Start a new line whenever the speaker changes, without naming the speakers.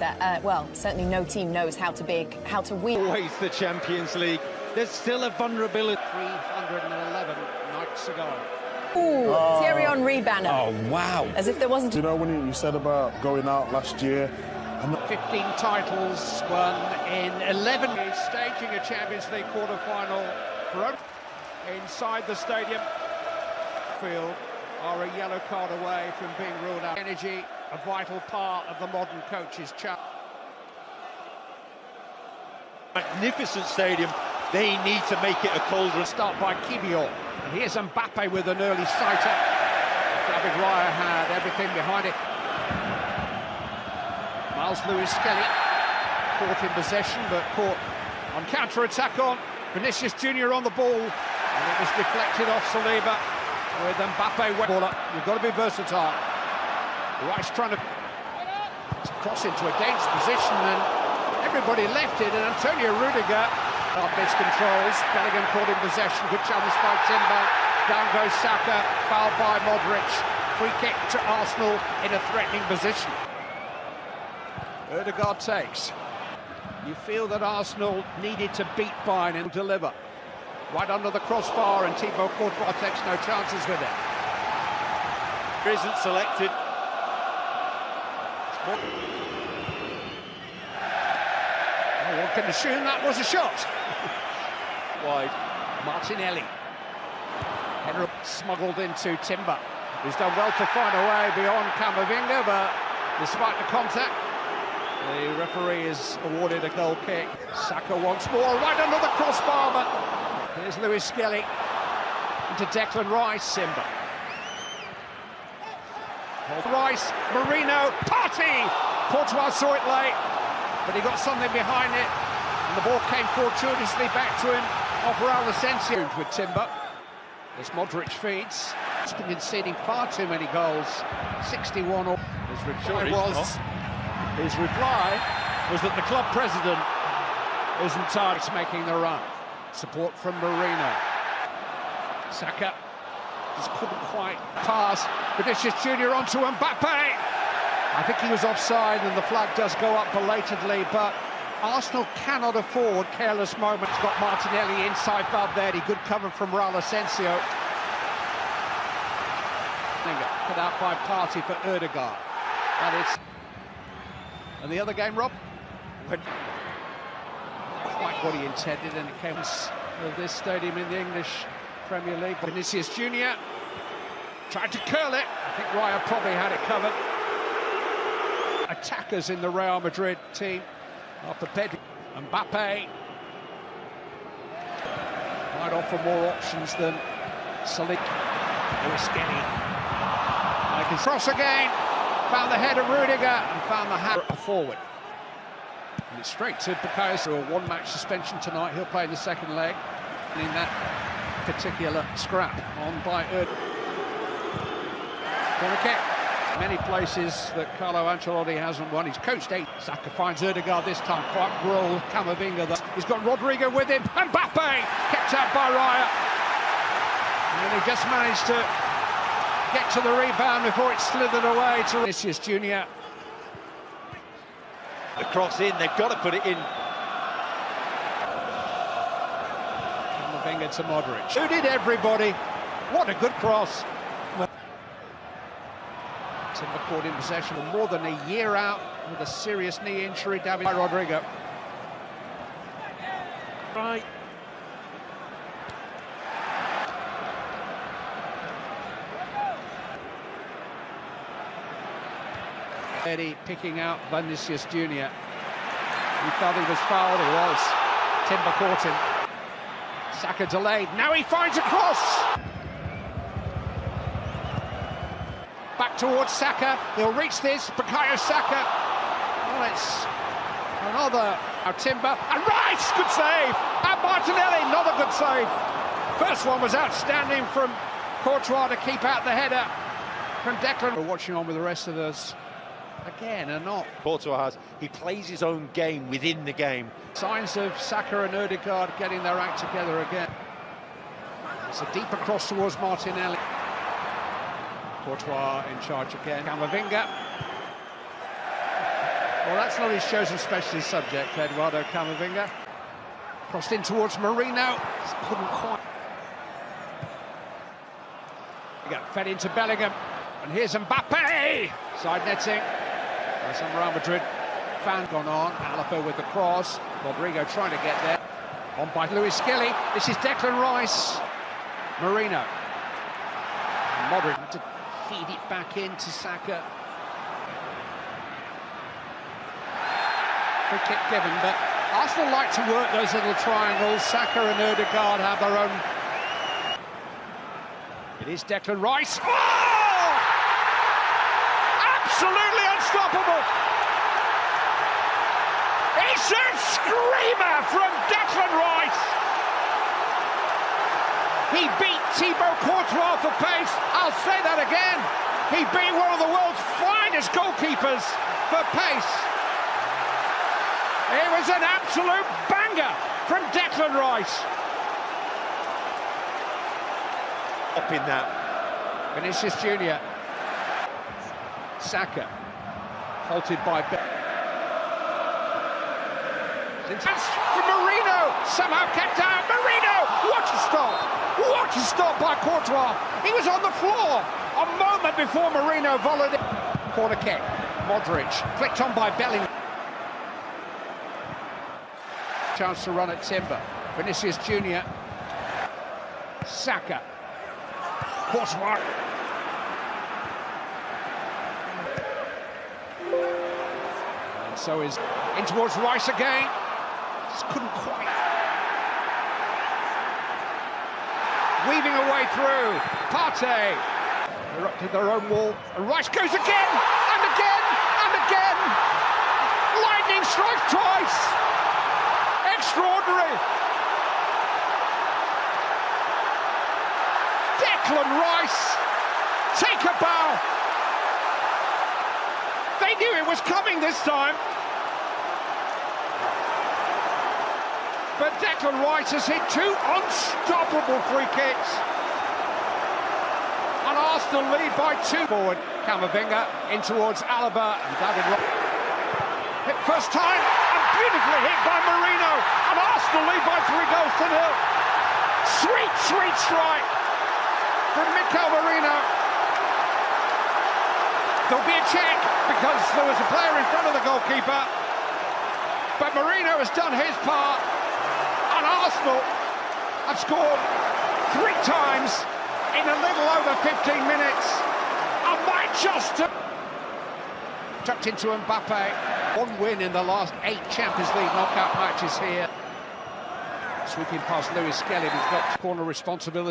Peter. Well, certainly no team knows how to win.
Always the Champions League. There's still a vulnerability.
311 nights ago.
Ooh, Thierry Henry banner.
Oh, wow.
As if there wasn't...
You know, when you said about going out last year...
15 titles won in 11. He's staging a Champions League quarter-final for inside the stadium. Field are a yellow card away from being ruled out. Energy, a vital part of the modern coach's challenge.
Magnificent stadium. They need to make it a cauldron.
Start by Kibior. And here's Mbappe with an early sighter. David Raya had everything behind it. Miles Lewis-Skelly caught in possession, but caught on counter-attack on. Vinicius Junior on the ball. And it was deflected off Saliba with Mbappe. You've got to be versatile. Rice trying to cross into a dangerous position, and everybody left it, and Antonio Rudiger miscontrols. Bellingham caught in possession. Good challenge by Timber. Down goes Saka. Fouled by Modric. Free kick to Arsenal in a threatening position. Ødegaard takes. You feel that Arsenal needed to beat Bayern and deliver. Right under the crossbar, and Thibaut Courtois takes no chances with it.
Isn't selected.
Oh, one can assume that was a shot.
Wide.
Martinelli. Header smuggled into Timber, who's done well to find a way beyond Camavinga, but despite the contact, the referee has awarded a goal kick. Saka once more, right under the crossbar, but here's Lewis-Skelly into Declan Rice. Simba. Rice, Marino, Partey! Courtois saw it late, but he got something behind it, and the ball came fortuitously back to him off Real Madrid with Timber. As Modric feeds, he's been conceding far too many goals. 61 or his reply was that the club president isn't tired of making the run. Support from Marino. Saka just couldn't quite pass. Vinicius Junior onto Mbappe. I think he was offside, and the flag does go up belatedly, but Arsenal cannot afford careless moments. Got Martinelli inside Valverde. Good cover from Raul Asensio. Put out by Partey for Ødegaard. And the other game, Rob, went quite what he intended, and it came of this stadium in the English Premier League. Vinicius Junior tried to curl it. I think Raya probably had it covered. Attackers in the Real Madrid team are prepared. Mbappe might offer more options than Saliba. Lewis-Skelly. I can cross again. Found the head of Rudiger and found the hat forward. And it's straight to Bukayo Saka. A one-match suspension tonight. He'll play in the second leg. And in that particular scrap on by corner kick. Many places that Carlo Ancelotti hasn't won. He's coached 8. Saka finds Ødegaard this time. Quite roll Camavinga. He's got Rodrigo with him. And Mbappe kept out by Raya. And he just managed to get to the rebound before it slithered away to Vinicius Junior.
The cross in, they've got to put it in.
Camavinga to Modric. Who did everybody? What a good cross. Timber caught in possession for more than a year out with a serious knee injury. David Rodrigo. Right. Eddie picking out Vinicius Junior. He thought he was fouled. He was. Timber caught him. Saka delayed. Now he finds a cross. Back towards Saka. He'll reach this. Bukayo Saka. Well, it's another. Now Timber and Rice. Good save. And Martinelli. Another good save. First one was outstanding from Courtois to keep out the header from Declan. We're watching on with the rest of us. Again, and not.
Courtois has. He plays his own game within the game.
Signs of Saka and Ødegaard getting their act together again. It's a deeper cross towards Martinelli. Courtois in charge again. Camavinga. Well, that's not his chosen specialist subject, Eduardo Camavinga. Crossed in towards Marino. Just couldn't quite. Fed into Bellingham. And here's Mbappe. Side netting. Some Real Madrid fan gone on. Alaba with the cross. Rodrigo trying to get there. On by Luis Skelly. This is Declan Rice. Marino. Modric to feed it back into Saka. Free kick given, but Arsenal like to work those little triangles. Saka and Ødegaard have their own. It is Declan Rice. Oh! Absolutely unstoppable! It's a screamer from Declan Rice! He beat Thibaut Courtois for pace. I'll say that again. He beat one of the world's finest goalkeepers for pace. It was an absolute banger from Declan Rice.
Up in that.
Vinicius Junior. Saka. Halted by Chance for Marino. Somehow kept out. Marino! What a stop! What a stop by Courtois. He was on the floor a moment before Marino volleyed it. Corner kick. Modric. Flicked on by Bellingham. Chance to run at Timber. Vinicius Junior. Saka. Courtois. And so is in towards Rice again. Just couldn't quite. Weaving a way through. Partey. They're up to their own wall. And Rice goes again! And again! And again! Lightning strikes twice! Extraordinary! Declan Rice, take a bow. They knew it was coming this time. But Declan Rice has hit two unstoppable free kicks. And Arsenal lead by two. Forward, Camavinga in towards Alaba and David. Hit first time and beautifully hit by Marino. And Arsenal lead by 3-0. Sweet, sweet strike from Mikel Marino. There'll be a check because there was a player in front of the goalkeeper. But Marino has done his part. And Arsenal have scored 3 times in a little over 15 minutes. And might just tucked into Mbappe. 1 win in the last 8 Champions League knockout matches here. Sweeping past Luis Skelly, who's got corner responsibility.